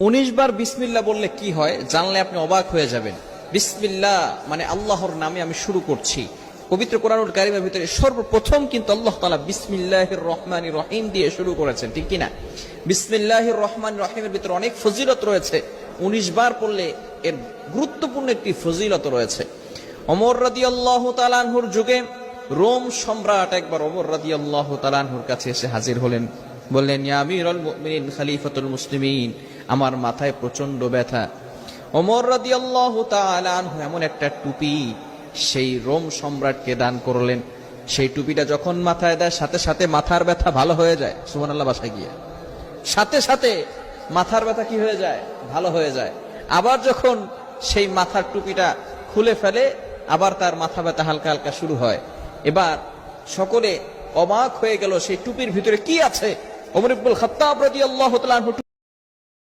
19 বার বিসমিল্লাহ বললে কি হয় জানলে আপনি অবাক হয়ে যাবেন। বিসমিল্লাহ মানে আল্লাহর নামে আমি শুরু করছি। পবিত্র কোরআনুল কারীমের ভিতরে সর্বপ্রথম কিন্তু আল্লাহ তাআলা বিসমিল্লাহির রহমানির রহিম দিয়ে শুরু করেছেন, ঠিক কি না? বিসমিল্লাহির রহমানির রহিমের ভিতরে অনেক ফজিলত রয়েছে। 19 বার পড়লে এর গুরুত্বপূর্ণ একটি ফজিলত রয়েছে। ওমর রাদিয়াল্লাহু তাআলা আনহুর যুগে রোম সম্রাট একবার ওমর রাদিয়াল্লাহু তাআলা আনহুর কাছে এসে হাজির হলেন। বললেন, ইয়া আমিরুল মুমিনিন খলিফাতুল মুসলিমিন, আমার মাথায় প্রচন্ড ব্যথা। ওমর রাদিয়াল্লাহু তাআলা আনহু এমন একটা টুপি সেই রোম সম্রাটকে দান করলেন। সেই টুপিটা যখন মাথায় দেয় সাথে সাথে মাথার ব্যথা ভালো হয়ে যায়। সুবহানাল্লাহ, বাসায় গিয়ে সাথে সাথে মাথার ব্যথা কি হয়ে যায়? ভালো হয়ে যায়। আবার যখন সেই মাথার টুপিটা খুলে ফেলে আবার তার মাথা ব্যথা হালকা হালকা শুরু হয়। এবার সকলে অবাক হয়ে গেল সেই টুপির ভিতরে কি আছে। ওমর ইবনুল খাত্তাব রাদিয়াল্লাহু তাআলা আনহু